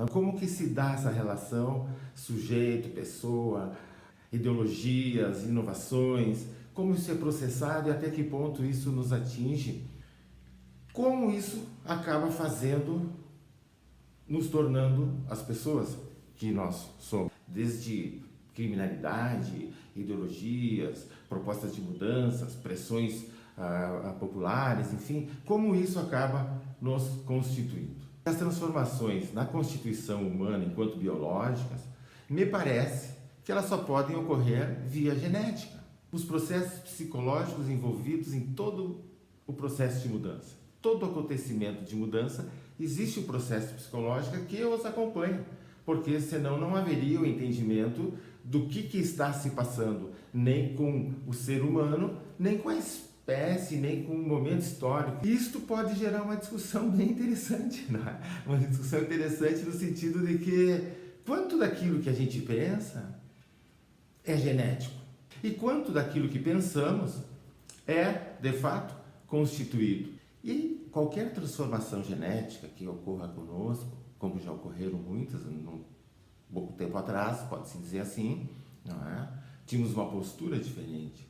Como que se dá essa relação sujeito-pessoa, ideologias, inovações, como isso é processado e até que ponto isso nos atinge, como isso acaba fazendo, nos tornando as pessoas que nós somos, desde criminalidade, ideologias, propostas de mudanças, pressões populares, enfim, como isso acaba nos constituindo. As transformações na constituição humana enquanto biológicas, me parece que elas só podem ocorrer via genética. Os processos psicológicos envolvidos em todo o processo de mudança. Todo acontecimento de mudança, existe um processo psicológico que os acompanha, porque senão não haveria o entendimento do que está se passando, nem com o ser humano, nem com a espécie, nem com o momento histórico. Isto pode gerar uma discussão bem interessante, né? Uma discussão interessante no sentido de que quanto daquilo que a gente pensa é genético e quanto daquilo que pensamos é, de fato, constituído. E qualquer transformação genética que ocorra conosco, como já ocorreram muitas, pouco tempo atrás, pode-se dizer assim, não é? Tínhamos uma postura diferente,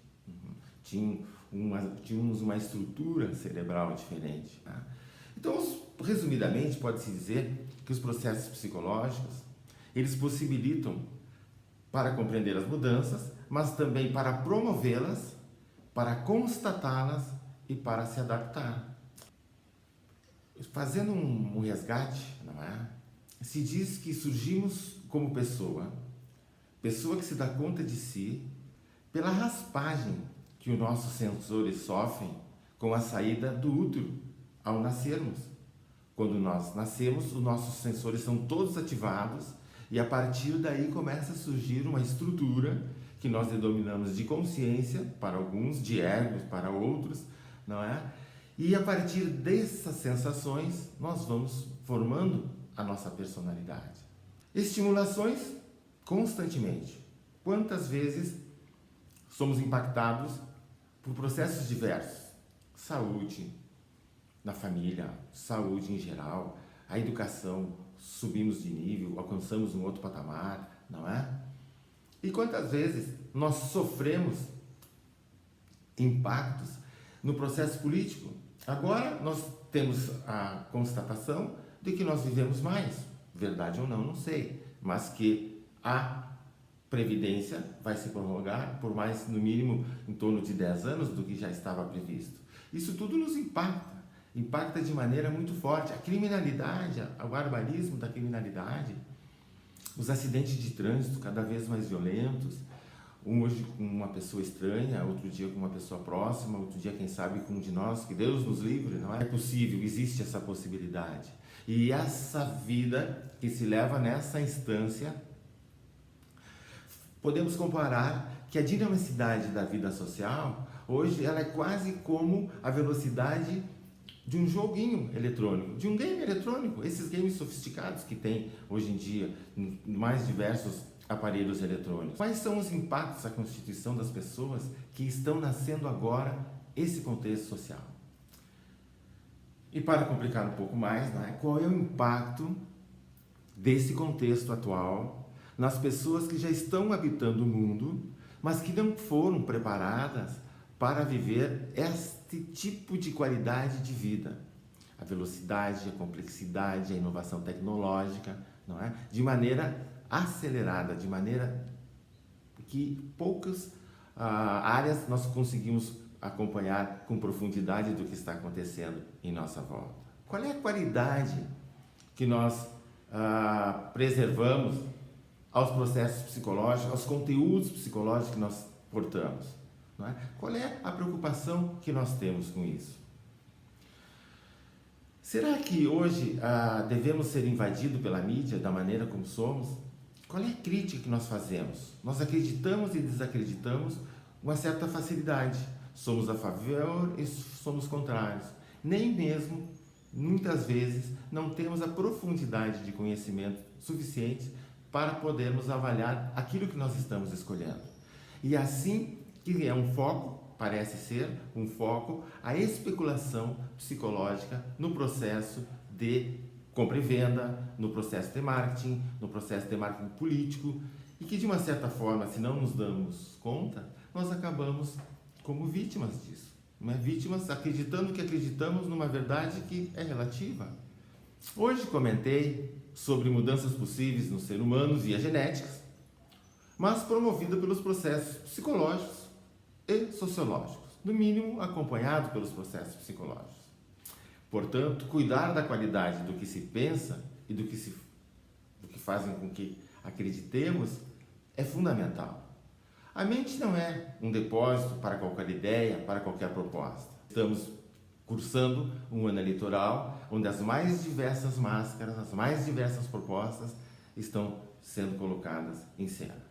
tínhamos uma estrutura cerebral diferente. Tá? Então, resumidamente, pode-se dizer que os processos psicológicos, eles possibilitam para compreender as mudanças, mas também para promovê-las, para constatá-las e para se adaptar. Fazendo um resgate, não é? Se diz que surgimos como pessoa que se dá conta de si pela raspagem que os nossos sensores sofrem com a saída do útero ao nascermos. Quando nós nascemos, os nossos sensores são todos ativados e a partir daí começa a surgir uma estrutura que nós denominamos de consciência para alguns, de egos para outros, não é? E a partir dessas sensações nós vamos formando a nossa personalidade. Estimulações constantemente. Quantas vezes somos impactados por processos diversos? Saúde na família, saúde em geral, a educação, subimos de nível, alcançamos um outro patamar, não é? E quantas vezes nós sofremos impactos no processo político? Agora nós temos a constatação de que nós vivemos mais, verdade ou não, não sei, mas que a Previdência vai se prorrogar por mais, no mínimo, em torno de 10 anos do que já estava previsto. Isso tudo nos impacta de maneira muito forte. A criminalidade, o barbarismo da criminalidade, os acidentes de trânsito cada vez mais violentos, hoje com uma pessoa estranha, outro dia com uma pessoa próxima, outro dia, quem sabe, com um de nós, que Deus nos livre, não é possível, existe essa possibilidade. E essa vida que se leva nessa instância, podemos comparar que a dinamicidade da vida social, hoje, ela é quase como a velocidade de um joguinho eletrônico, de um game eletrônico, esses games sofisticados que tem hoje em dia em mais diversos aparelhos eletrônicos. Quais são os impactos da constituição das pessoas que estão nascendo agora esse contexto social? E para complicar um pouco mais, né, qual é o impacto desse contexto atual nas pessoas que já estão habitando o mundo, mas que não foram preparadas para viver este tipo de qualidade de vida? A velocidade, a complexidade, a inovação tecnológica, não é? De maneira acelerada, de maneira que poucas áreas nós conseguimos acompanhar com profundidade do que está acontecendo em nossa volta. Qual é a qualidade que nós preservamos aos processos psicológicos, aos conteúdos psicológicos que nós portamos? Não é? Qual é a preocupação que nós temos com isso? Será que hoje devemos ser invadidos pela mídia da maneira como somos? Qual é a crítica que nós fazemos? Nós acreditamos e desacreditamos com uma certa facilidade. Somos a favor e somos contrários. Nem mesmo, muitas vezes, não temos a profundidade de conhecimento suficiente para podermos avaliar aquilo que nós estamos escolhendo. E assim que é um foco, parece ser um foco, a especulação psicológica no processo de compra e venda, no processo de marketing, no processo de marketing político, e que de uma certa forma, se não nos damos conta, nós acabamos como vítimas disso. Não é? Vítimas acreditando que acreditamos numa verdade que é relativa. Hoje comentei sobre mudanças possíveis nos seres humanos e as genéticas, mas promovida pelos processos psicológicos e sociológicos, no mínimo acompanhado pelos processos psicológicos. Portanto, cuidar da qualidade do que se pensa e do que fazem com que acreditemos é fundamental. A mente não é um depósito para qualquer ideia, para qualquer proposta. Estamos cursando um ano eleitoral onde as mais diversas máscaras, as mais diversas propostas estão sendo colocadas em cena.